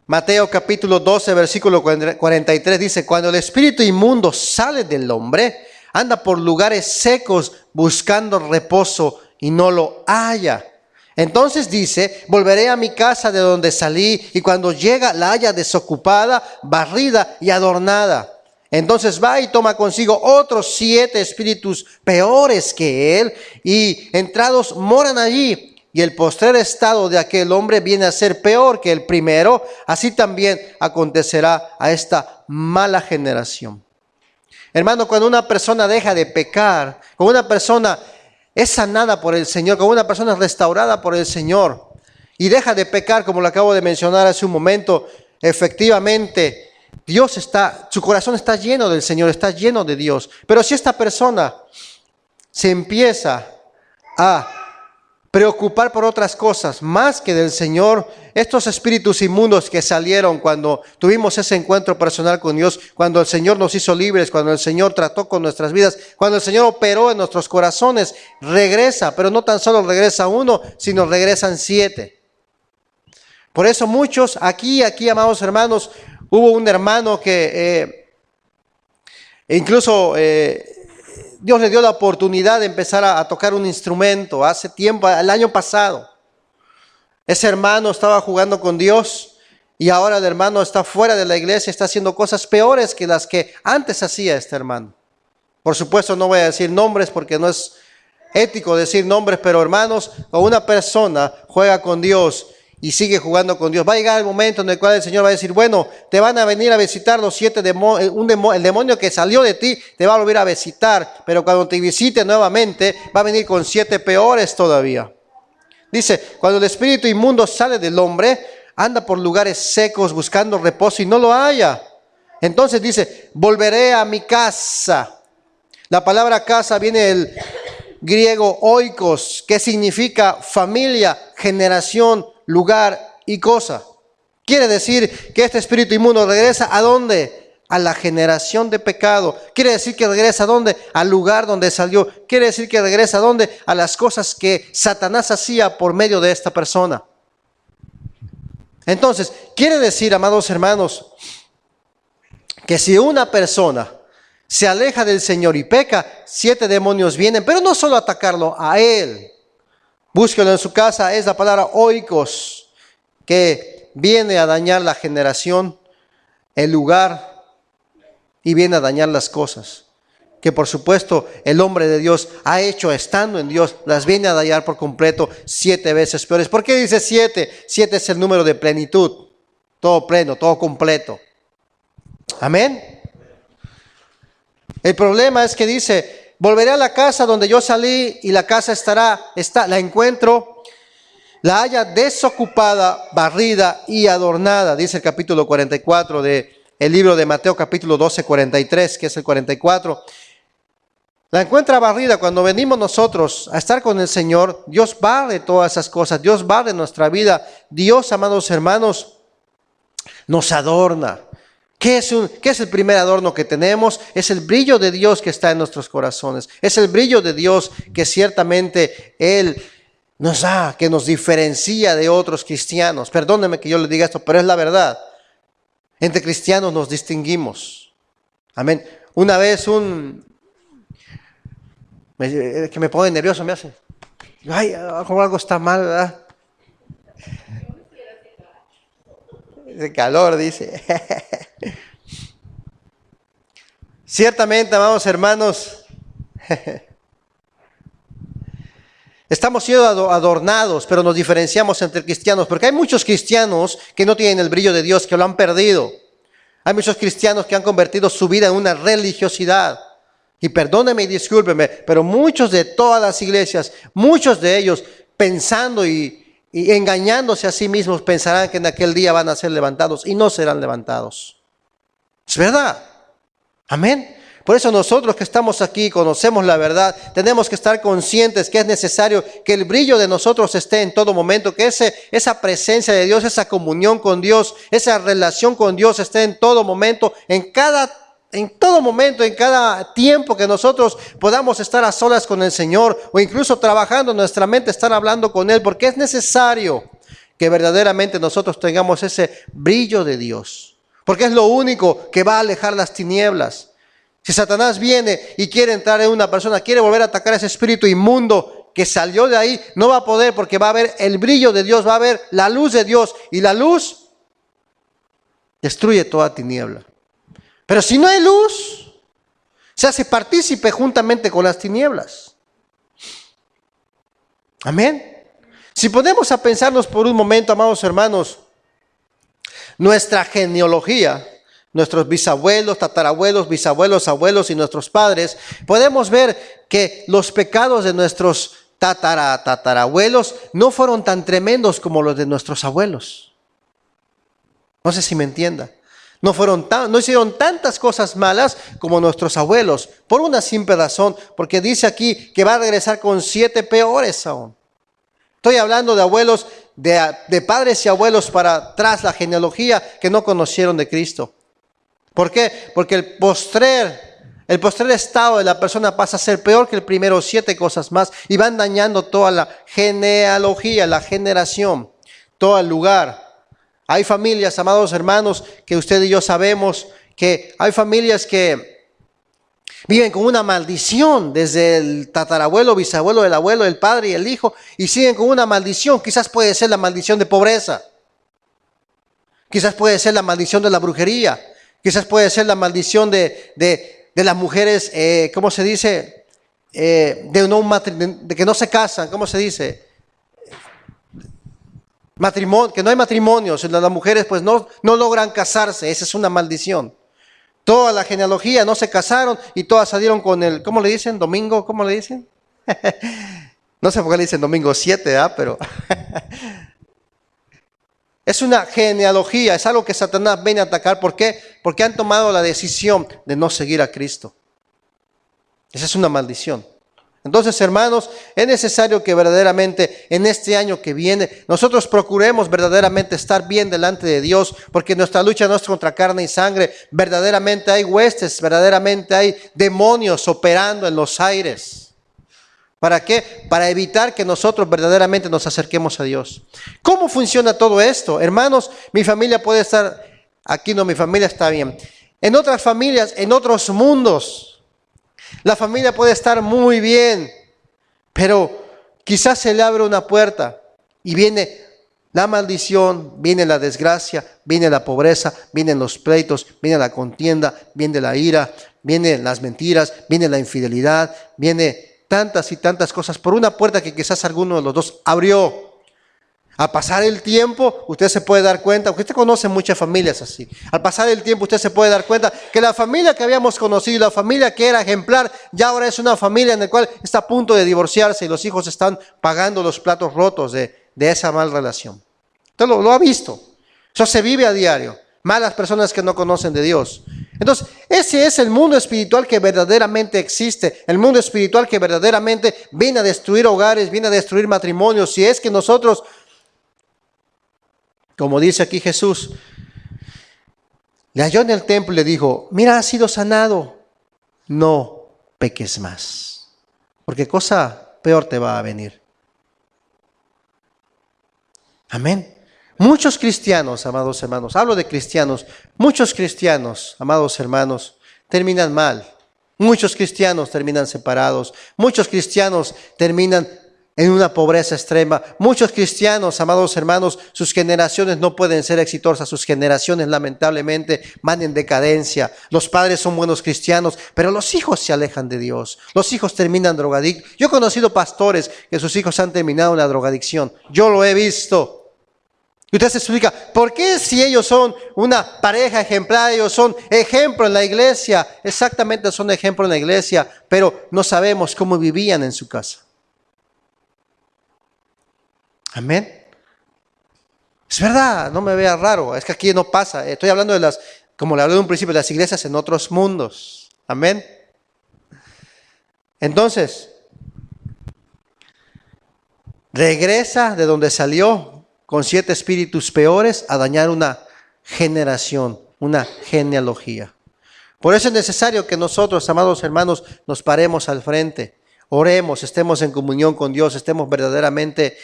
Mateo capítulo 12, versículo 43 dice: cuando el espíritu inmundo sale del hombre, anda por lugares secos buscando reposo y no lo halla. Entonces dice: volveré a mi casa de donde salí, y cuando llega la halla desocupada, barrida y adornada. Entonces va y toma consigo otros 7 espíritus peores que él, y entrados moran allí. Y el postrer estado de aquel hombre viene a ser peor que el primero. Así también acontecerá a esta mala generación. Hermano, cuando una persona deja de pecar, cuando una persona es sanada por el Señor, cuando una persona es restaurada por el Señor y deja de pecar, como lo acabo de mencionar hace un momento, efectivamente su corazón está lleno del Señor, está lleno de Dios. Pero si esta persona se empieza a preocupar por otras cosas más que del Señor, estos espíritus inmundos que salieron cuando tuvimos ese encuentro personal con Dios, cuando el Señor nos hizo libres, cuando el Señor trató con nuestras vidas, cuando el Señor operó en nuestros corazones, regresa, pero no tan solo regresa uno, sino regresan 7. Por eso muchos, aquí, amados hermanos, hubo un hermano que incluso Dios le dio la oportunidad de empezar a tocar un instrumento hace tiempo, el año pasado. Ese hermano estaba jugando con Dios y ahora el hermano está fuera de la iglesia, está haciendo cosas peores que las que antes hacía este hermano. Por supuesto no voy a decir nombres porque no es ético decir nombres, pero hermanos, cuando una persona juega con Dios y sigue jugando con Dios, va a llegar el momento en el cual el Señor va a decir: bueno, te van a venir a visitar los 7 demonios, el demonio que salió de ti te va a volver a visitar, pero cuando te visite nuevamente va a venir con 7 peores todavía. Dice: cuando el espíritu inmundo sale del hombre, anda por lugares secos buscando reposo y no lo halla. Entonces dice: volveré a mi casa. La palabra casa viene del griego oikos, que significa familia, generación, lugar y cosa. Quiere decir que este espíritu inmundo regresa ¿a dónde? A la generación de pecado. Quiere decir que regresa ¿a dónde? Al lugar donde salió. Quiere decir que regresa ¿a dónde? A las cosas que Satanás hacía por medio de esta persona. Entonces, quiere decir, amados hermanos, que si una persona se aleja del Señor y peca, 7 demonios vienen, pero no solo a atacarlo a él. Búsquelo en su casa, es la palabra oikos, que viene a dañar la generación, el lugar, y viene a dañar las cosas. Que por supuesto el hombre de Dios ha hecho estando en Dios, las viene a dañar por completo 7 veces peores. ¿Por qué dice 7? 7 es el número de plenitud, todo pleno, todo completo. Amén. El problema es que dice: volveré a la casa donde yo salí y la casa la encuentro, la halla desocupada, barrida y adornada. Dice el capítulo 44 del libro de Mateo, capítulo 12, 43, que es el 44. La encuentra barrida. Cuando venimos nosotros a estar con el Señor, Dios barre todas esas cosas, Dios barre nuestra vida. Dios, amados hermanos, nos adorna. ¿Qué es el primer adorno que tenemos? Es el brillo de Dios que está en nuestros corazones. Es el brillo de Dios que ciertamente Él nos da, que nos diferencia de otros cristianos. Perdóneme que yo le diga esto, pero es la verdad. Entre cristianos nos distinguimos. Amén. Una vez que me pone nervioso, me hace: ay, algo está mal, ¿verdad? De calor, dice. Ciertamente, amados hermanos, estamos siendo adornados, pero nos diferenciamos entre cristianos, porque hay muchos cristianos que no tienen el brillo de Dios, que lo han perdido. Hay muchos cristianos que han convertido su vida en una religiosidad. Y perdóneme y discúlpeme, pero muchos de todas las iglesias, muchos de ellos pensando y engañándose a sí mismos, pensarán que en aquel día van a ser levantados y no serán levantados. Es verdad. Amén. Por eso nosotros que estamos aquí, conocemos la verdad, tenemos que estar conscientes que es necesario que el brillo de nosotros esté en todo momento, que esa presencia de Dios, esa comunión con Dios, esa relación con Dios esté en todo momento, en todo momento, en cada tiempo que nosotros podamos estar a solas con el Señor, o incluso trabajando en nuestra mente, estar hablando con Él, porque es necesario que verdaderamente nosotros tengamos ese brillo de Dios, porque es lo único que va a alejar las tinieblas. Si Satanás viene y quiere entrar en una persona, quiere volver a atacar a ese espíritu inmundo que salió de ahí, no va a poder, porque va a haber el brillo de Dios, va a haber la luz de Dios, y la luz destruye toda tiniebla. Pero si no hay luz, se hace partícipe juntamente con las tinieblas. Amén. Si ponemos a pensarnos por un momento, amados hermanos, nuestra genealogía, nuestros bisabuelos, tatarabuelos, bisabuelos, abuelos y nuestros padres, podemos ver que los pecados de nuestros tatarabuelos no fueron tan tremendos como los de nuestros abuelos. No sé si me entienda. No hicieron tantas cosas malas como nuestros abuelos, por una simple razón, porque dice aquí que va a regresar con 7 peores aún. Estoy hablando de abuelos, de padres y abuelos para atrás, la genealogía que no conocieron de Cristo. ¿Por qué? Porque el postrer estado de la persona pasa a ser peor que el primero, 7 cosas más, y van dañando toda la genealogía, la generación, todo el lugar. Hay familias, amados hermanos, que usted y yo sabemos que hay familias que viven con una maldición desde el tatarabuelo, bisabuelo, el abuelo, el padre y el hijo, y siguen con una maldición. Quizás puede ser la maldición de pobreza, quizás puede ser la maldición de la brujería, quizás puede ser la maldición de las mujeres, ¿cómo se dice? De que no se casan, ¿cómo se dice? Matrimonio, que no hay matrimonios, las mujeres pues no logran casarse, esa es una maldición. Toda la genealogía no se casaron y todas salieron con el, ¿cómo le dicen? ¿Domingo? ¿Cómo le dicen? No sé por qué le dicen domingo 7, pero es una genealogía, es algo que Satanás viene a atacar. ¿Por qué? Porque han tomado la decisión de no seguir a Cristo. Esa es una maldición. Entonces, hermanos, es necesario que verdaderamente en este año que viene nosotros procuremos verdaderamente estar bien delante de Dios, porque nuestra lucha no es contra carne y sangre. Verdaderamente hay huestes, verdaderamente hay demonios operando en los aires. ¿Para qué? Para evitar que nosotros verdaderamente nos acerquemos a Dios. ¿Cómo funciona todo esto? Hermanos, mi familia puede estar, aquí no, mi familia está bien. En otras familias, en otros mundos, la familia puede estar muy bien, pero quizás se le abre una puerta y viene la maldición, viene la desgracia, viene la pobreza, vienen los pleitos, viene la contienda, viene la ira, vienen las mentiras, viene la infidelidad, viene tantas y tantas cosas por una puerta que quizás alguno de los dos abrió. Al pasar el tiempo, usted se puede dar cuenta, porque usted conoce muchas familias así. Al pasar el tiempo, usted se puede dar cuenta que la familia que habíamos conocido, la familia que era ejemplar, ya ahora es una familia en la cual está a punto de divorciarse y los hijos están pagando los platos rotos de esa mala relación. Usted lo ha visto. Eso se vive a diario. Malas personas que no conocen de Dios. Entonces, ese es el mundo espiritual que verdaderamente existe. El mundo espiritual que verdaderamente viene a destruir hogares, viene a destruir matrimonios. Si es que nosotros, como dice aquí Jesús, le halló en el templo y le dijo, mira, has sido sanado, no peques más, porque cosa peor te va a venir. Amén. Muchos cristianos, amados hermanos, hablo de cristianos, muchos cristianos, amados hermanos, terminan mal. Muchos cristianos terminan separados, muchos cristianos terminan en una pobreza extrema. Muchos cristianos, amados hermanos, sus generaciones no pueden ser exitosas. Sus generaciones lamentablemente van en decadencia. Los padres son buenos cristianos, pero los hijos se alejan de Dios. Los hijos terminan drogadictos. Yo he conocido pastores que sus hijos han terminado en la drogadicción. Yo lo he visto. Y usted se explica, ¿por qué si ellos son una pareja ejemplar, ellos son ejemplo en la iglesia? Exactamente, son ejemplo en la iglesia, pero no sabemos cómo vivían en su casa. Amén. Es verdad, no me vea raro, es que aquí no pasa. Estoy hablando de las, como le hablé de un principio, de las iglesias en otros mundos. Amén. Entonces, regresa de donde salió con 7 espíritus peores a dañar una generación, una genealogía. Por eso es necesario que nosotros, amados hermanos, nos paremos al frente, oremos, estemos en comunión con Dios, estemos verdaderamente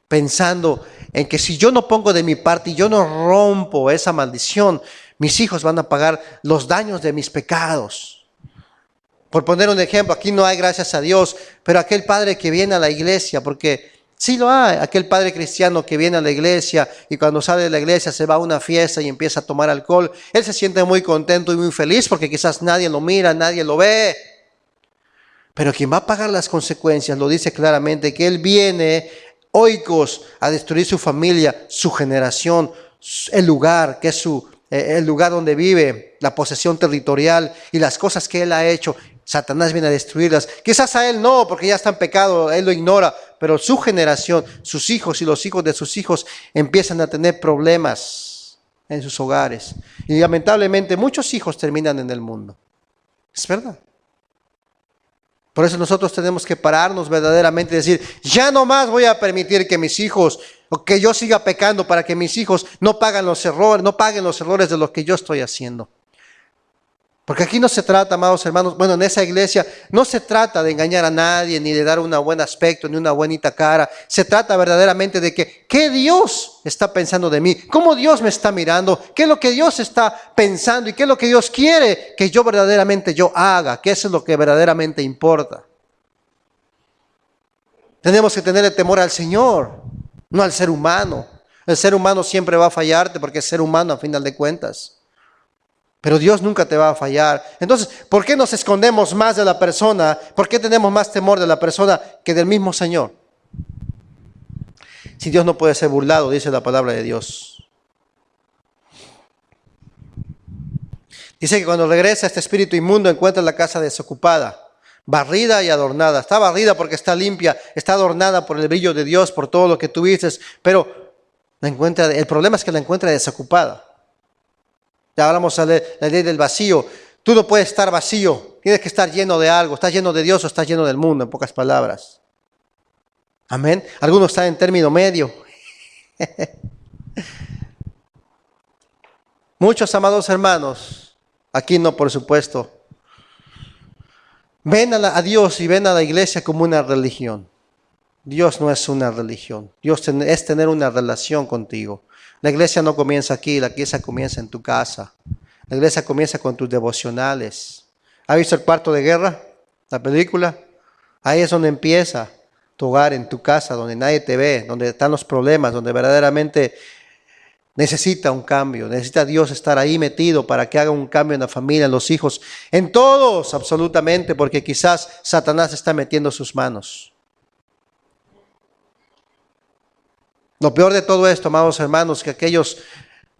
pensando en que si yo no pongo de mi parte y yo no rompo esa maldición, mis hijos van a pagar los daños de mis pecados. Por poner un ejemplo, aquí no hay, gracias a Dios, pero aquel padre que viene a la iglesia, porque sí lo hay, aquel padre cristiano que viene a la iglesia y cuando sale de la iglesia se va a una fiesta y empieza a tomar alcohol, él se siente muy contento y muy feliz porque quizás nadie lo mira, nadie lo ve. Pero quien va a pagar las consecuencias lo dice claramente, que él viene, oikos, a destruir su familia, su generación, el lugar, que es el lugar donde vive, la posesión territorial y las cosas que él ha hecho. Satanás viene a destruirlas. Quizás a él no, porque ya está en pecado, él lo ignora, pero su generación, sus hijos y los hijos de sus hijos empiezan a tener problemas en sus hogares. Y lamentablemente muchos hijos terminan en el mundo. Es verdad. Por eso nosotros tenemos que pararnos verdaderamente y decir, ya no más voy a permitir que mis hijos, o que yo siga pecando para que mis hijos no paguen los errores de lo que yo estoy haciendo. Porque aquí no se trata, amados hermanos, bueno, en esa iglesia no se trata de engañar a nadie, ni de dar un buen aspecto, ni una bonita cara. Se trata verdaderamente de que, ¿qué Dios está pensando de mí? ¿Cómo Dios me está mirando? ¿Qué es lo que Dios está pensando? ¿Y qué es lo que Dios quiere que yo verdaderamente haga? Que eso es lo que verdaderamente importa. Tenemos que tener el temor al Señor, no al ser humano. El ser humano siempre va a fallarte porque es ser humano a final de cuentas. Pero Dios nunca te va a fallar. Entonces, ¿por qué nos escondemos más de la persona? ¿Por qué tenemos más temor de la persona que del mismo Señor? Si Dios no puede ser burlado, dice la palabra de Dios. Dice que cuando regresa este espíritu inmundo encuentra la casa desocupada, barrida y adornada. Está barrida porque está limpia, está adornada por el brillo de Dios, por todo lo que tuviste, pero el problema es que la encuentra desocupada. Ya hablamos de la ley del vacío. Tú no puedes estar vacío, tienes que estar lleno de algo. ¿Estás lleno de Dios o estás lleno del mundo? En pocas palabras. Amén. Algunos están en término medio. Muchos amados hermanos, aquí no por supuesto, ven a Dios y ven a la iglesia como una religión. Dios no es una religión. Dios es tener una relación contigo. La iglesia no comienza aquí, la iglesia comienza en tu casa. La iglesia comienza con tus devocionales. ¿Has visto El Cuarto de Guerra? La película. Ahí es donde empieza tu hogar, en tu casa, donde nadie te ve, donde están los problemas, donde verdaderamente necesita un cambio. Necesita Dios estar ahí metido para que haga un cambio en la familia, en los hijos, en todos absolutamente, porque quizás Satanás está metiendo sus manos. Lo peor de todo esto, amados hermanos, que aquellos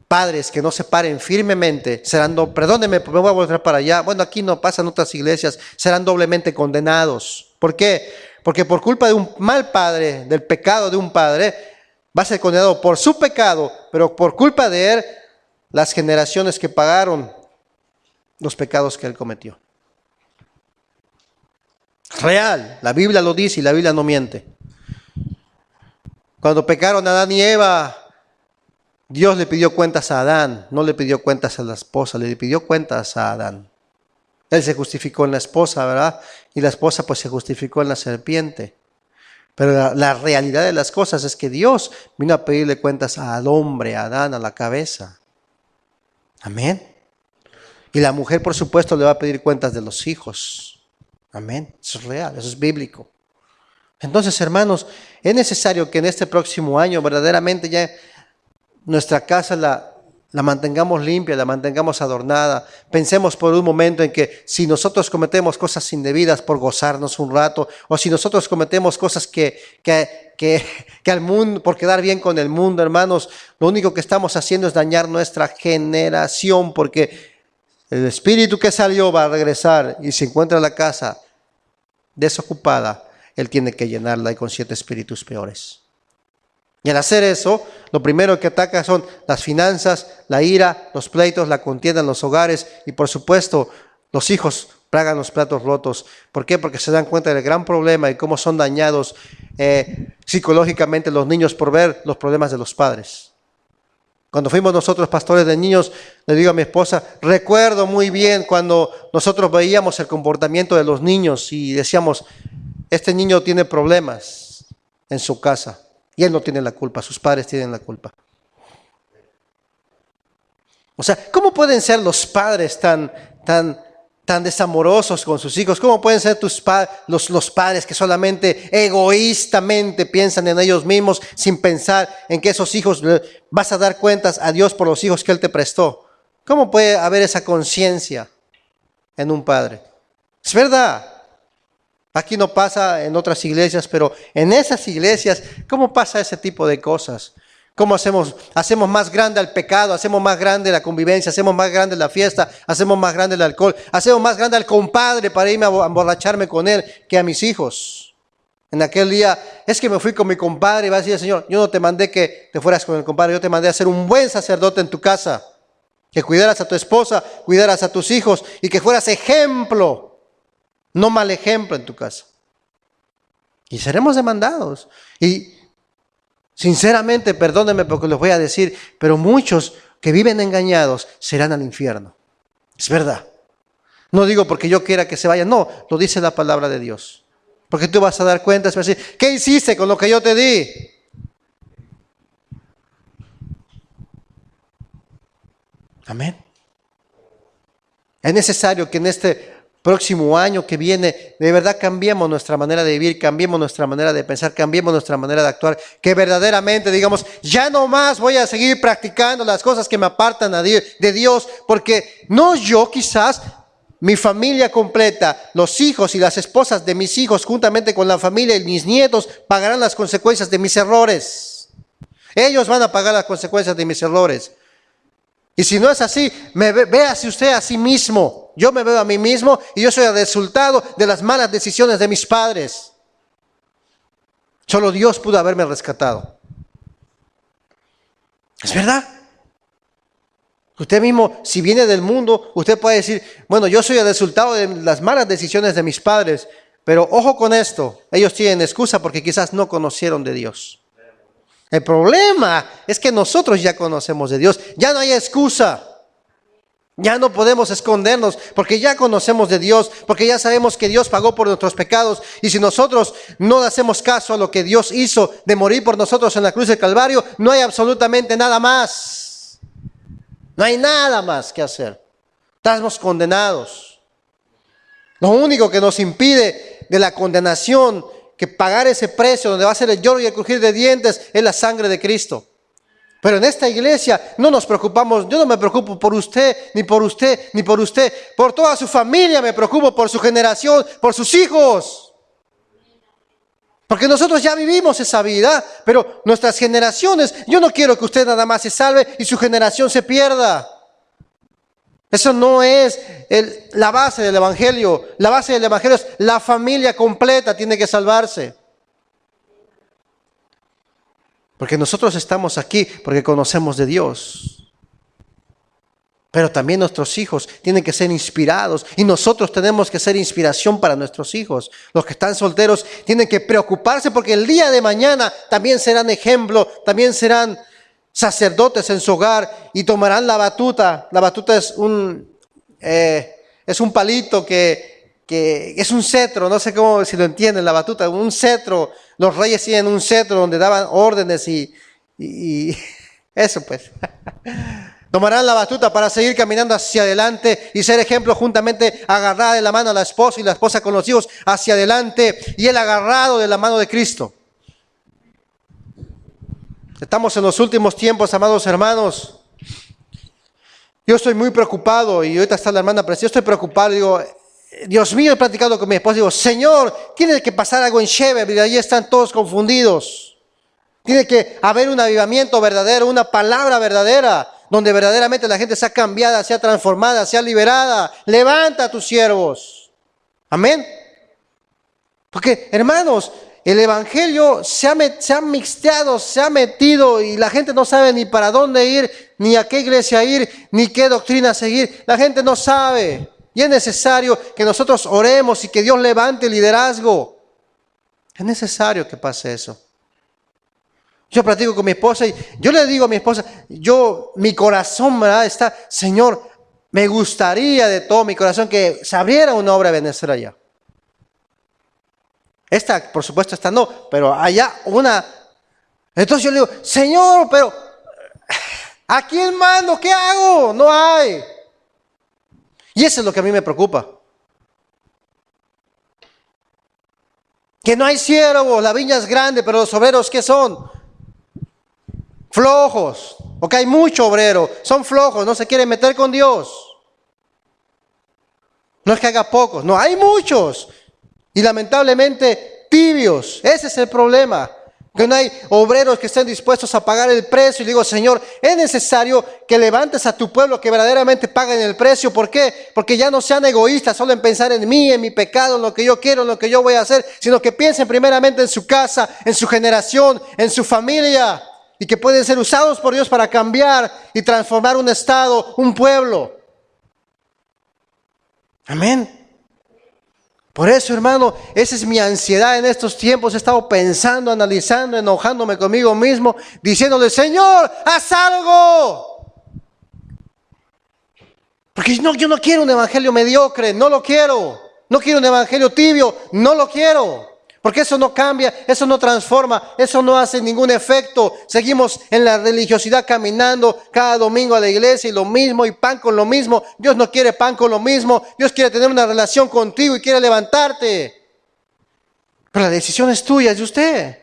padres que no se paren firmemente serán, perdónenme, me voy a volver para allá. Bueno, aquí no pasa en otras iglesias, serán doblemente condenados. ¿Por qué? Porque por culpa de un mal padre, del pecado de un padre, va a ser condenado por su pecado, pero por culpa de él, las generaciones que pagaron los pecados que él cometió. Real, la Biblia lo dice y la Biblia no miente. Cuando pecaron Adán y Eva, Dios le pidió cuentas a Adán, no le pidió cuentas a la esposa, le pidió cuentas a Adán. Él se justificó en la esposa, ¿verdad? Y la esposa pues se justificó en la serpiente. Pero la realidad de las cosas es que Dios vino a pedirle cuentas al hombre, a Adán, a la cabeza. Amén. Y la mujer, por supuesto, le va a pedir cuentas de los hijos. Amén. Eso es real, eso es bíblico. Entonces, hermanos, es necesario que en este próximo año verdaderamente ya nuestra casa la mantengamos limpia, la mantengamos adornada. Pensemos por un momento en que si nosotros cometemos cosas indebidas por gozarnos un rato, o si nosotros cometemos cosas que al mundo, por quedar bien con el mundo, hermanos, lo único que estamos haciendo es dañar nuestra generación, porque el espíritu que salió va a regresar y se encuentra la casa desocupada. Él tiene que llenarla y con 7 espíritus peores. Y al hacer eso, lo primero que ataca son las finanzas, la ira, los pleitos, la contienda en los hogares y por supuesto los hijos pagan los platos rotos. ¿Por qué? Porque se dan cuenta del gran problema y cómo son dañados psicológicamente los niños por ver los problemas de los padres. Cuando fuimos nosotros pastores de niños, le digo a mi esposa, recuerdo muy bien cuando nosotros veíamos el comportamiento de los niños y decíamos, este niño tiene problemas en su casa. Y él no tiene la culpa, sus padres tienen la culpa. O sea, ¿cómo pueden ser los padres tan desamorosos con sus hijos? ¿Cómo pueden ser los padres que solamente egoístamente piensan en ellos mismos sin pensar en que esos hijos vas a dar cuentas a Dios por los hijos que Él te prestó? ¿Cómo puede haber esa conciencia en un padre? Es verdad. Aquí no pasa en otras iglesias, pero en esas iglesias, ¿cómo pasa ese tipo de cosas? ¿Cómo hacemos más grande el pecado, hacemos más grande la convivencia, hacemos más grande la fiesta, hacemos más grande el alcohol, hacemos más grande al compadre para irme a emborracharme con él que a mis hijos? En aquel día, es que me fui con mi compadre y va a decir el Señor, yo no te mandé que te fueras con el compadre, yo te mandé a ser un buen sacerdote en tu casa, que cuidaras a tu esposa, cuidaras a tus hijos y que fueras ejemplo, no mal ejemplo en tu casa. Y seremos demandados. Y sinceramente, perdónenme porque los voy a decir, pero muchos que viven engañados serán al infierno. Es verdad. No digo porque yo quiera que se vayan, no, lo dice la palabra de Dios. Porque tú vas a dar cuenta, vas a decir, ¿qué hiciste con lo que yo te di? Amén. Es necesario que en este próximo año que viene, de verdad cambiemos nuestra manera de vivir, cambiemos nuestra manera de pensar, cambiemos nuestra manera de actuar, que verdaderamente digamos, ya no más voy a seguir practicando las cosas que me apartan de Dios, porque no yo quizás, mi familia completa, los hijos y las esposas de mis hijos, juntamente con la familia y mis nietos, pagarán las consecuencias de mis errores. Ellos van a pagar las consecuencias de mis errores. Y si no es así, véase usted a sí mismo. Yo me veo a mí mismo y yo soy el resultado de las malas decisiones de mis padres. Solo Dios pudo haberme rescatado. ¿Es verdad? Usted mismo, si viene del mundo, usted puede decir, bueno, yo soy el resultado de las malas decisiones de mis padres. Pero ojo con esto, ellos tienen excusa porque quizás no conocieron de Dios. El problema es que nosotros ya conocemos de Dios, ya no hay excusa, ya no podemos escondernos porque ya conocemos de Dios, porque ya sabemos que Dios pagó por nuestros pecados y si nosotros no hacemos caso a lo que Dios hizo de morir por nosotros en la cruz del Calvario, no hay absolutamente nada más, no hay nada más que hacer, estamos condenados. Lo único que nos impide de la condenación que pagar ese precio donde va a ser el lloro y el crujir de dientes es la sangre de Cristo. Pero en esta iglesia no nos preocupamos, yo no me preocupo por usted, ni por usted, ni por usted. Por toda su familia me preocupo, por su generación, por sus hijos. Porque nosotros ya vivimos esa vida, pero nuestras generaciones, yo no quiero que usted nada más se salve y su generación se pierda. Eso no es la base del Evangelio. La base del Evangelio es la familia completa tiene que salvarse. Porque nosotros estamos aquí porque conocemos de Dios. Pero también nuestros hijos tienen que ser inspirados y nosotros tenemos que ser inspiración para nuestros hijos. Los que están solteros tienen que preocuparse porque el día de mañana también serán ejemplo, también serán sacerdotes en su hogar y tomarán la batuta. La batuta es un palito que es un cetro, no sé cómo si lo entienden, la batuta, un cetro. Los reyes tienen un cetro donde daban órdenes y eso pues. Tomarán la batuta para seguir caminando hacia adelante y ser ejemplo juntamente, agarrada de la mano a la esposa y la esposa con los hijos hacia adelante y él agarrado de la mano de Cristo. Estamos en los últimos tiempos, amados hermanos. Yo estoy muy preocupado y ahorita está la hermana preciosa. Yo estoy preocupado, digo, Dios mío, he platicado con mi esposa, digo, Señor, tiene que pasar algo en Cheverly, ahí están todos confundidos. Tiene que haber un avivamiento verdadero, una palabra verdadera, donde verdaderamente la gente sea cambiada, sea transformada, sea liberada. Levanta a tus siervos. Amén. Porque, hermanos, el Evangelio se ha mixteado, se ha metido y la gente no sabe ni para dónde ir, ni a qué iglesia ir, ni qué doctrina seguir. La gente no sabe. Y es necesario que nosotros oremos y que Dios levante liderazgo. Es necesario que pase eso. Yo platico con mi esposa y yo le digo a mi esposa, mi corazón, ¿verdad? Está, Señor, me gustaría de todo mi corazón que se abriera una obra de Benecer allá. Esta, por supuesto, esta no, pero allá una Entonces yo le digo, Señor, pero ¿a quién mando? ¿Qué hago? No hay. Y eso es lo que a mí me preocupa. Que no hay siervos, la viña es grande, pero los obreros, ¿qué son? Flojos. Porque hay mucho obrero, son flojos, no se quieren meter con Dios. No es que haga pocos, no, hay muchos. Y lamentablemente tibios, ese es el problema. Que no hay obreros que estén dispuestos a pagar el precio. Y digo, Señor, es necesario que levantes a tu pueblo que verdaderamente paguen el precio. ¿Por qué? Porque ya no sean egoístas solo en pensar en mí, en mi pecado, en lo que yo quiero, en lo que yo voy a hacer, sino que piensen primeramente en su casa, en su generación, en su familia, y que pueden ser usados por Dios para cambiar y transformar un estado, un pueblo. Amén. Por eso, hermano, esa es mi ansiedad en estos tiempos. He estado pensando, analizando, enojándome conmigo mismo, diciéndole, Señor, haz algo. Porque yo no quiero un evangelio mediocre, no lo quiero. No quiero un evangelio tibio, no lo quiero. Porque eso no cambia, eso no transforma, eso no hace ningún efecto. Seguimos en la religiosidad caminando cada domingo a la iglesia y lo mismo y pan con lo mismo. Dios no quiere pan con lo mismo. Dios quiere tener una relación contigo y quiere levantarte. Pero la decisión es tuya, es de usted.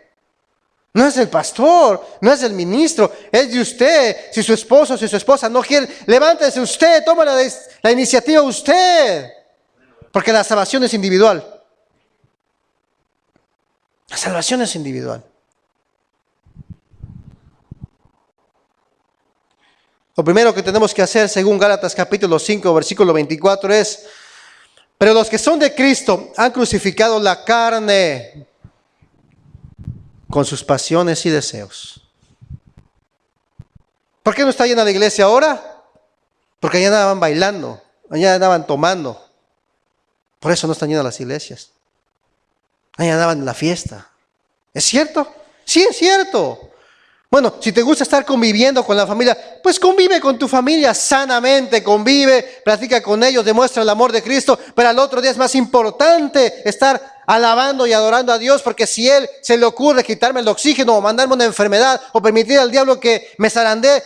No es del pastor, no es del ministro, es de usted. Si su esposo, si su esposa no quiere, levántese usted, toma la iniciativa usted. Porque la salvación es individual. La salvación es individual. Lo primero que tenemos que hacer, según Gálatas capítulo 5, versículo 24, es: pero los que son de Cristo han crucificado la carne con sus pasiones y deseos. ¿Por qué no está llena la iglesia ahora? Porque allá andaban bailando, allá andaban tomando. Por eso no están llenas las iglesias. Ahí andaban en la fiesta. ¿Es cierto? Sí, es cierto. Bueno, si te gusta estar conviviendo con la familia, pues convive con tu familia sanamente, convive, practica con ellos, demuestra el amor de Cristo, pero al otro día es más importante estar alabando y adorando a Dios, porque si Él se le ocurre quitarme el oxígeno o mandarme una enfermedad o permitir al diablo que me zarandee,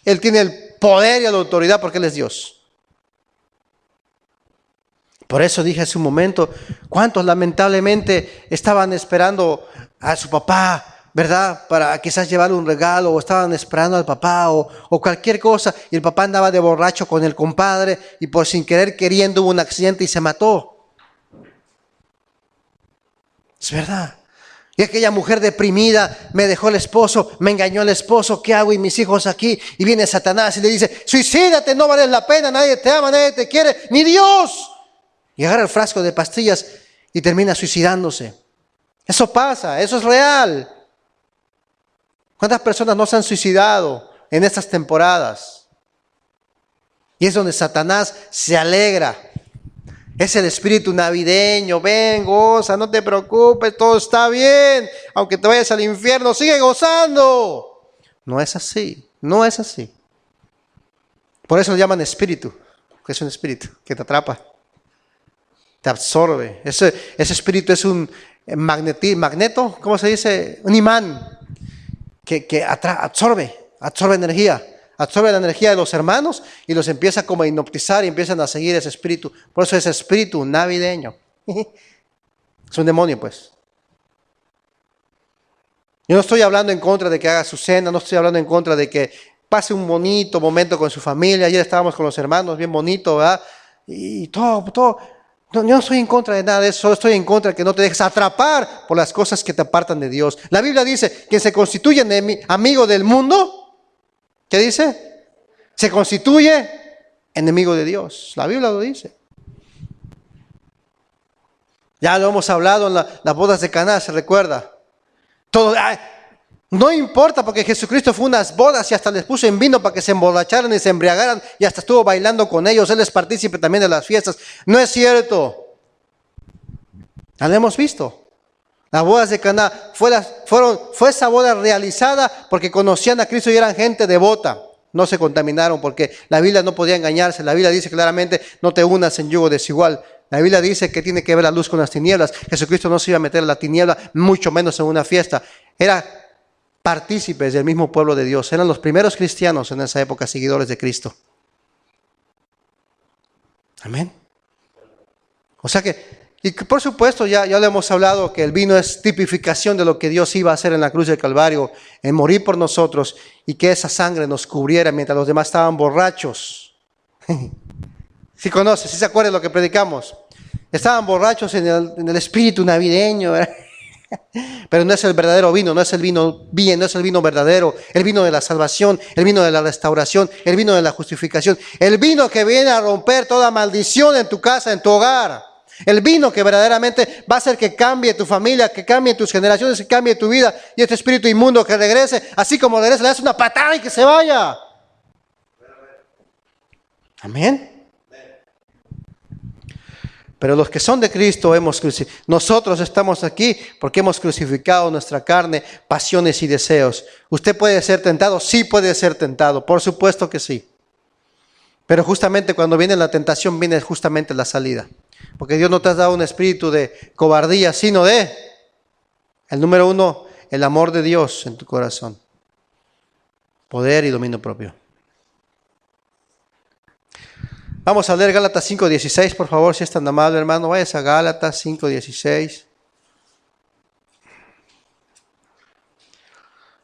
Él tiene el poder y la autoridad porque Él es Dios. Por eso dije hace un momento, ¿cuántos lamentablemente estaban esperando a su papá, verdad? Para quizás llevarle un regalo, o estaban esperando al papá o cualquier cosa, y el papá andaba de borracho con el compadre y por sin querer queriendo hubo un accidente y se mató. Es verdad. Y aquella mujer deprimida, me dejó el esposo, me engañó el esposo, ¿qué hago? Y mis hijos aquí, y viene Satanás y le dice, suicídate, no vales la pena, nadie te ama, nadie te quiere, ni Dios. Y agarra el frasco de pastillas y termina suicidándose. Eso pasa, eso es real. ¿Cuántas personas no se han suicidado en estas temporadas? Y es donde Satanás se alegra. Es el espíritu navideño. Ven, goza, no te preocupes, todo está bien. Aunque te vayas al infierno, sigue gozando. No es así, no es así. Por eso lo llaman espíritu, que es un espíritu que te atrapa. Te absorbe. Ese espíritu es un magneto, ¿cómo se dice? Un imán que absorbe energía. Absorbe la energía de los hermanos y los empieza como a hipnotizar y empiezan a seguir ese espíritu. Por eso es espíritu navideño. Es un demonio, pues. Yo no estoy hablando en contra de que haga su cena, no estoy hablando en contra de que pase un bonito momento con su familia. Ayer estábamos con los hermanos, bien bonito, ¿verdad? Y todo. No, yo no estoy en contra de nada de eso, solo estoy en contra de que no te dejes atrapar por las cosas que te apartan de Dios. La Biblia dice, quien se constituye amigo del mundo, ¿qué dice? Se constituye enemigo de Dios. La Biblia lo dice. Ya lo hemos hablado en las bodas de Caná, ¿se recuerda? No importa porque Jesucristo fue unas bodas y hasta les puso en vino para que se emborracharan y se embriagaran y hasta estuvo bailando con ellos. Él es partícipe también de las fiestas. No es cierto. Ya lo hemos visto. Las bodas de Caná fue esa boda realizada porque conocían a Cristo y eran gente devota. No se contaminaron porque la Biblia no podía engañarse. La Biblia dice claramente, no te unas en yugo desigual. La Biblia dice que tiene que ver la luz con las tinieblas. Jesucristo no se iba a meter en la tiniebla, mucho menos en una fiesta. Era partícipes del mismo pueblo de Dios. Eran los primeros cristianos en esa época, seguidores de Cristo. Amén. O sea que, y por supuesto ya lo hemos hablado, que el vino es tipificación de lo que Dios iba a hacer en la cruz del Calvario, en morir por nosotros, y que esa sangre nos cubriera mientras los demás estaban borrachos. ¿Sí conoce? ¿Sí se acuerda de lo que predicamos? Estaban borrachos en el espíritu navideño, ¿verdad? Pero no es el verdadero vino, no es el vino bien, no es el vino verdadero, el vino de la salvación, el vino de la restauración, el vino de la justificación, el vino que viene a romper toda maldición en tu casa, en tu hogar, el vino que verdaderamente va a hacer que cambie tu familia, que cambie tus generaciones, que cambie tu vida, y este espíritu inmundo que regrese, así como regrese, le das una patada y que se vaya. Amén. Pero los que son de Cristo, nosotros estamos aquí porque hemos crucificado nuestra carne, pasiones y deseos. ¿Usted puede ser tentado? Sí puede ser tentado, por supuesto que sí. Pero justamente cuando viene la tentación, viene justamente la salida. Porque Dios no te ha dado un espíritu de cobardía, sino de, el número uno, el amor de Dios en tu corazón. Poder y dominio propio. Vamos a leer Gálatas 5:16, por favor, si es tan amable, hermano. Vayas a Gálatas 5:16.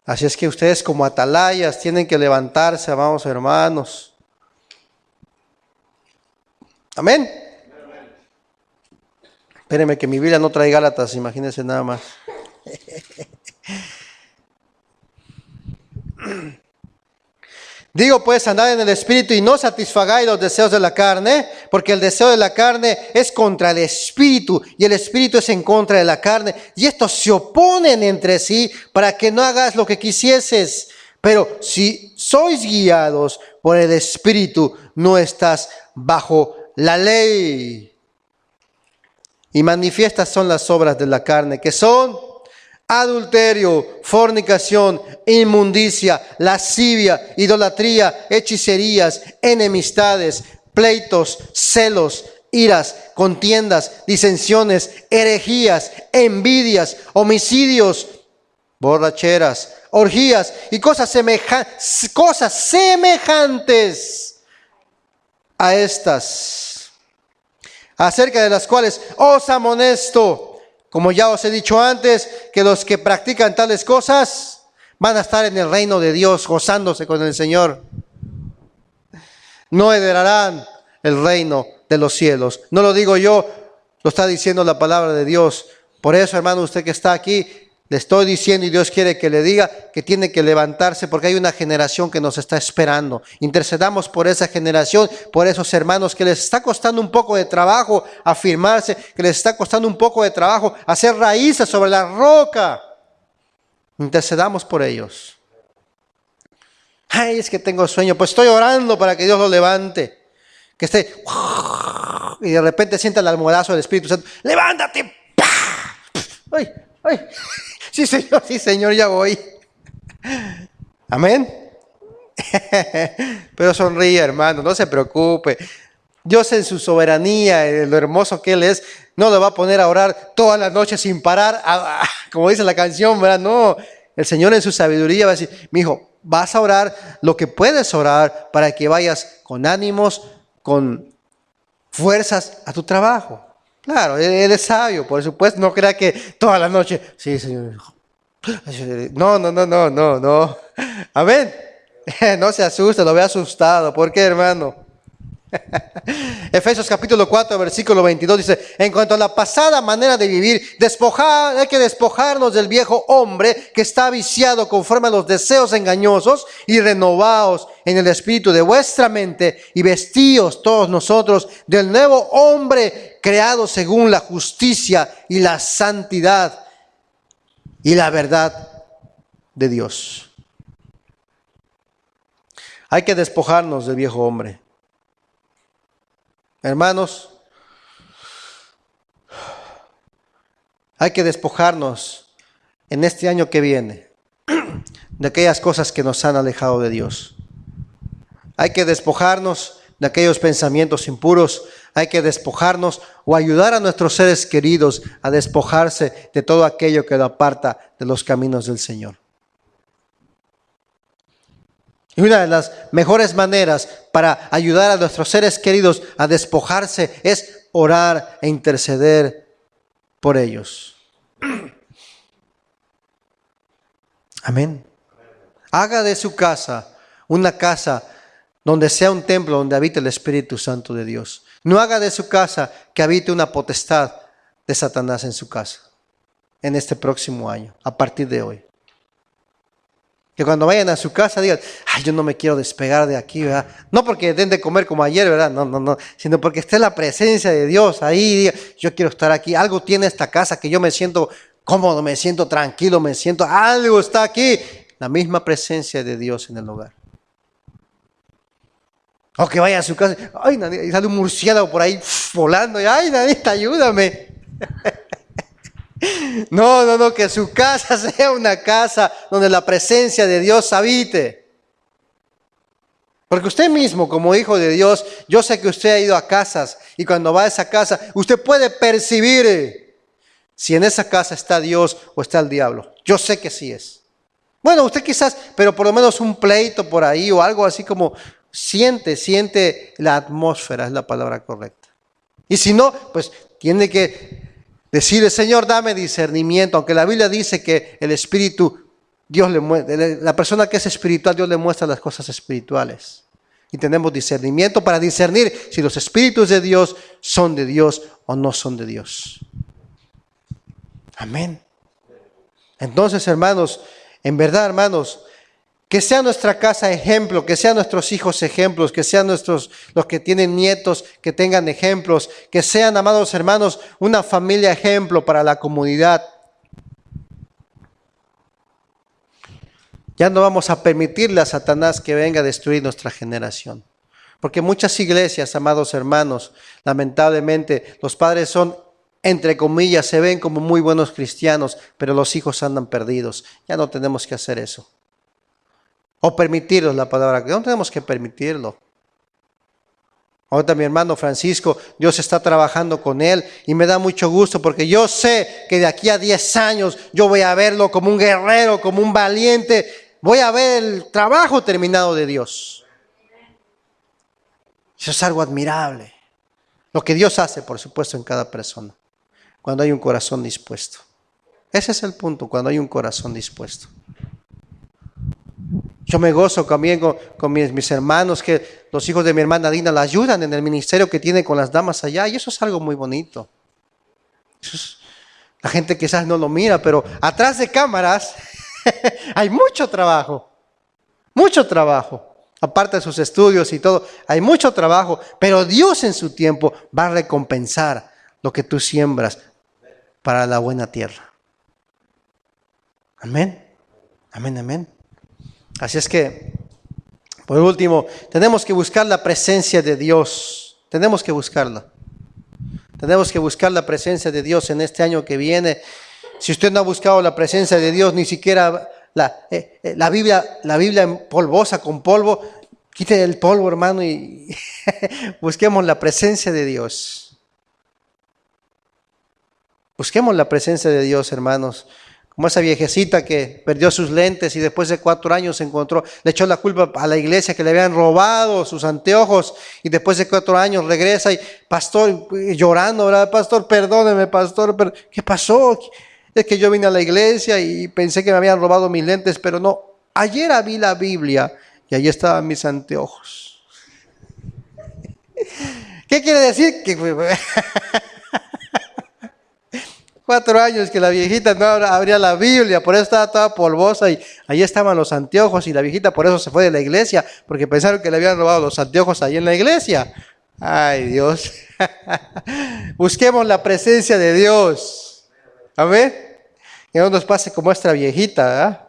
Así es que ustedes como atalayas tienen que levantarse, amados hermanos. Amén. Espérenme que mi Biblia no trae Gálatas, imagínense nada más. Digo pues, andad en el Espíritu y no satisfagáis los deseos de la carne, porque el deseo de la carne es contra el Espíritu y el Espíritu es en contra de la carne. Y estos se oponen entre sí para que no hagas lo que quisieses. Pero si sois guiados por el Espíritu, no estás bajo la ley. Y manifiestas son las obras de la carne, que son adulterio, fornicación, inmundicia, lascivia, idolatría, hechicerías, enemistades, pleitos, celos, iras, contiendas, disensiones, herejías, envidias, homicidios, borracheras, orgías y cosas semejantes a estas, acerca de las cuales os amonesto, como ya os he dicho antes, que los que practican tales cosas van a estar en el reino de Dios, gozándose con el Señor. No heredarán el reino de los cielos. No lo digo yo, lo está diciendo la palabra de Dios. Por eso, hermano, usted que está aquí, le estoy diciendo y Dios quiere que le diga que tiene que levantarse porque hay una generación que nos está esperando. Intercedamos por esa generación, por esos hermanos que les está costando un poco de trabajo afirmarse, que les está costando un poco de trabajo hacer raíces sobre la roca. Intercedamos por ellos. Ay, es que tengo sueño. Pues estoy orando para que Dios lo levante. Que esté y de repente sienta el almohadazo del Espíritu Santo. ¡Levántate! ¡Pah! ¡Ay! ¡Ay! Sí, Señor, ya voy. Amén. Pero sonríe, hermano, no se preocupe. Dios en su soberanía, lo hermoso que Él es, no le va a poner a orar toda la noche sin parar, como dice la canción, ¿verdad? No, el Señor en su sabiduría va a decir, mi hijo, vas a orar lo que puedes orar para que vayas con ánimos, con fuerzas a tu trabajo. Claro, Él es sabio, por supuesto, no crea que toda la noche, sí, Señor. No. Amén. No se asuste, lo ve asustado. ¿Por qué, hermano? Efesios capítulo 4, versículo 22 dice, en cuanto a la pasada manera de vivir, hay que despojarnos del viejo hombre que está viciado conforme a los deseos engañosos y renovaos en el espíritu de vuestra mente y vestíos todos nosotros del nuevo hombre creado según la justicia y la santidad y la verdad de Dios. Hay que despojarnos del viejo hombre. Hermanos, hay que despojarnos en este año que viene de aquellas cosas que nos han alejado de Dios. Hay que despojarnos de aquellos pensamientos impuros. Hay que despojarnos o ayudar a nuestros seres queridos a despojarse de todo aquello que lo aparta de los caminos del Señor. Y una de las mejores maneras para ayudar a nuestros seres queridos a despojarse es orar e interceder por ellos. Amén. Haga de su casa una casa donde sea un templo donde habite el Espíritu Santo de Dios. No haga de su casa que habite una potestad de Satanás en su casa en este próximo año, a partir de hoy. Que cuando vayan a su casa digan, ay, yo no me quiero despegar de aquí, ¿verdad? No porque den de comer como ayer, ¿verdad? No, sino porque esté la presencia de Dios ahí. Diga, yo quiero estar aquí. Algo tiene esta casa que yo me siento cómodo, me siento tranquilo, algo está aquí. La misma presencia de Dios en el hogar. O que vaya a su casa, ay, Nadita, y sale un murciélago por ahí volando, y ay, Nadita, ayúdame. No, que su casa sea una casa donde la presencia de Dios habite. Porque usted mismo, como hijo de Dios, yo sé que usted ha ido a casas y cuando va a esa casa, usted puede percibir si en esa casa está Dios o está el diablo. Yo sé que sí es. Bueno, usted quizás, pero por lo menos un pleito por ahí o algo así como siente la atmósfera, es la palabra correcta. Y si no, pues tiene que decirle, Señor, dame discernimiento, aunque la Biblia dice que el Espíritu, Dios le muestra, la persona que es espiritual, Dios le muestra las cosas espirituales. Y tenemos discernimiento para discernir si los espíritus de Dios son de Dios o no son de Dios. Amén. Entonces, hermanos, en verdad, hermanos, que sea nuestra casa ejemplo, que sean nuestros hijos ejemplos, que sean los que tienen nietos, que tengan ejemplos, que sean, amados hermanos, una familia ejemplo para la comunidad. Ya no vamos a permitirle a Satanás que venga a destruir nuestra generación. Porque muchas iglesias, amados hermanos, lamentablemente, los padres son, entre comillas, se ven como muy buenos cristianos, pero los hijos andan perdidos. Ya no tenemos que hacer eso. O permitirlos, la palabra, no tenemos que permitirlo. Ahorita mi hermano Francisco, Dios está trabajando con él y me da mucho gusto porque yo sé que de aquí a 10 años yo voy a verlo como un guerrero, como un valiente. Voy a ver el trabajo terminado de Dios. Eso es algo admirable. Lo que Dios hace, por supuesto, en cada persona, cuando hay un corazón dispuesto. Ese es el punto, cuando hay un corazón dispuesto. Yo me gozo también con mis hermanos, que los hijos de mi hermana Dina la ayudan en el ministerio que tiene con las damas allá, y eso es algo muy bonito. La gente quizás no lo mira, pero atrás de cámaras hay mucho trabajo, aparte de sus estudios y todo, hay mucho trabajo, pero Dios en su tiempo va a recompensar lo que tú siembras para la buena tierra. Amén, amén, amén. Así es que, por último, tenemos que buscar la presencia de Dios. Tenemos que buscarla. Tenemos que buscar la presencia de Dios en este año que viene. Si usted no ha buscado la presencia de Dios, ni siquiera la Biblia en polvosa, con polvo, quite el polvo, hermano, y busquemos la presencia de Dios. Busquemos la presencia de Dios, hermanos. Como esa viejecita que perdió sus lentes y después de 4 años se encontró, le echó la culpa a la iglesia que le habían robado sus anteojos y después de 4 años regresa y pastor, llorando, ¿verdad? Pastor, perdóneme, pastor, pero ¿qué pasó? Es que yo vine a la iglesia y pensé que me habían robado mis lentes, pero no. Ayer abrí la Biblia y allí estaban mis anteojos. ¿Qué quiere decir? Que 4 años que la viejita no abría la Biblia, por eso estaba toda polvosa y ahí estaban los anteojos y la viejita por eso se fue de la iglesia, porque pensaron que le habían robado los anteojos ahí en la iglesia. Ay, Dios. Busquemos la presencia de Dios. Amén. Que no nos pase como esta viejita, ¿verdad?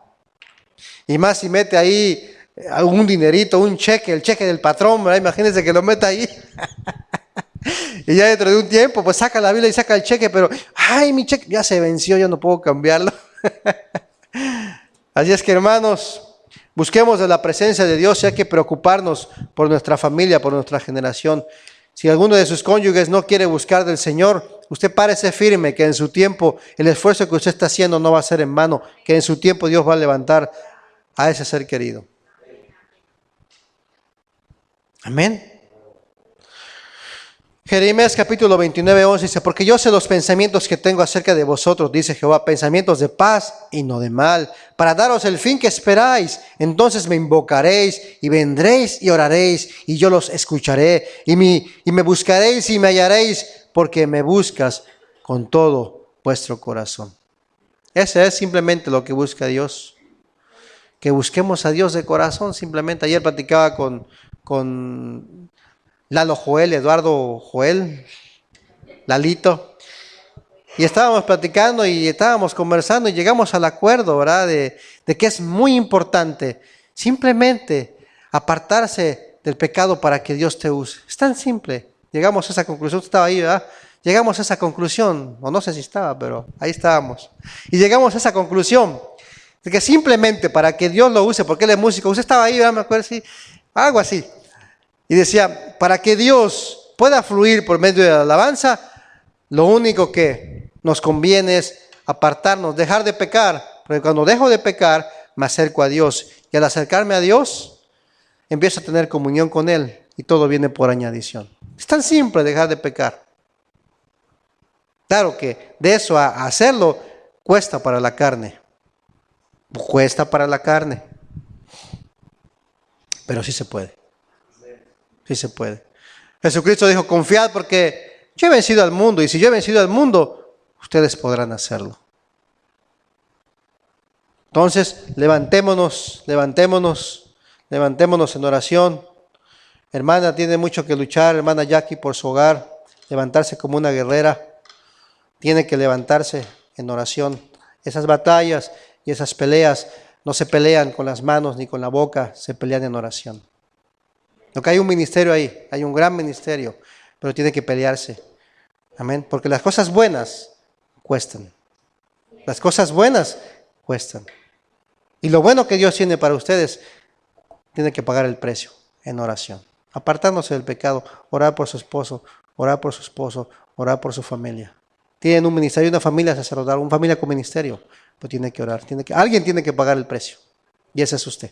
Y más si mete ahí algún dinerito, un cheque, el cheque del patrón, ¿verdad? Imagínense que lo meta ahí. Y ya dentro de un tiempo, pues saca la Biblia y saca el cheque, pero, ay, mi cheque ya se venció, ya no puedo cambiarlo. Así es que, hermanos, busquemos de la presencia de Dios y hay que preocuparnos por nuestra familia, por nuestra generación. Si alguno de sus cónyuges no quiere buscar del Señor, usted párese firme que en su tiempo el esfuerzo que usted está haciendo no va a ser en vano, que en su tiempo Dios va a levantar a ese ser querido. Amén. Jeremías capítulo 29, 11 dice, porque yo sé los pensamientos que tengo acerca de vosotros, dice Jehová, pensamientos de paz y no de mal, para daros el fin que esperáis. Entonces me invocaréis y vendréis y oraréis y yo los escucharé y me buscaréis y me hallaréis, porque me buscas con todo vuestro corazón. Ese es simplemente lo que busca Dios. Que busquemos a Dios de corazón simplemente. Ayer platicaba con Lalo Joel, Eduardo Joel, Lalito, y estábamos platicando y estábamos conversando y llegamos al acuerdo, ¿verdad? De que es muy importante simplemente apartarse del pecado para que Dios te use. Es tan simple. Llegamos a esa conclusión. Usted estaba ahí, ¿verdad? Llegamos a esa conclusión, o no sé si estaba, pero ahí estábamos. Y llegamos a esa conclusión de que simplemente para que Dios lo use, porque él es músico. Usted estaba ahí, ¿verdad? Me acuerdo, sí, algo así. Y decía, para que Dios pueda fluir por medio de la alabanza, lo único que nos conviene es apartarnos, dejar de pecar. Porque cuando dejo de pecar, me acerco a Dios. Y al acercarme a Dios, empiezo a tener comunión con Él. Y todo viene por añadición. Es tan simple dejar de pecar. Claro que de eso a hacerlo, cuesta para la carne. Cuesta para la carne. Pero sí se puede. Sí se puede. Jesucristo dijo, confiad porque yo he vencido al mundo y si yo he vencido al mundo, ustedes podrán hacerlo. Entonces, levantémonos en oración. Hermana tiene mucho que luchar, hermana Jackie, por su hogar, levantarse como una guerrera. Tiene que levantarse en oración. Esas batallas y esas peleas no se pelean con las manos ni con la boca, se pelean en oración. Porque hay un ministerio ahí, hay un gran ministerio, pero tiene que pelearse. Amén. Porque las cosas buenas cuestan. Las cosas buenas cuestan. Y lo bueno que Dios tiene para ustedes, tiene que pagar el precio en oración. Apartándose del pecado, orar por su esposo, orar por su esposo, orar por su familia. Tienen un ministerio, una familia sacerdotal, una familia con ministerio, pero tiene que orar. Alguien tiene que pagar el precio. Y ese es usted.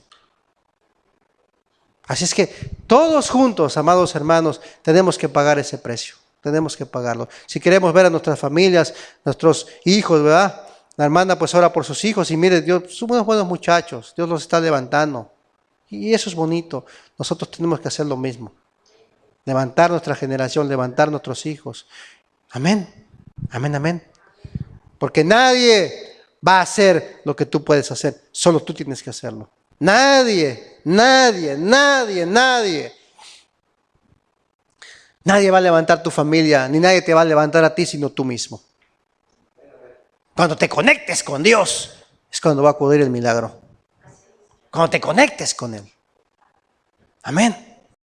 Así es que todos juntos, amados hermanos, tenemos que pagar ese precio. Tenemos que pagarlo. Si queremos ver a nuestras familias, nuestros hijos, ¿verdad? La hermana pues ora por sus hijos y mire, Dios, son unos buenos muchachos. Dios los está levantando. Y eso es bonito. Nosotros tenemos que hacer lo mismo. Levantar nuestra generación, levantar nuestros hijos. Amén. Amén, amén. Porque nadie va a hacer lo que tú puedes hacer. Solo tú tienes que hacerlo. Nadie va a levantar tu familia, ni nadie te va a levantar a ti, sino tú mismo. Cuando te conectes con Dios, es cuando va a ocurrir el milagro. Cuando te conectes con Él. Amén.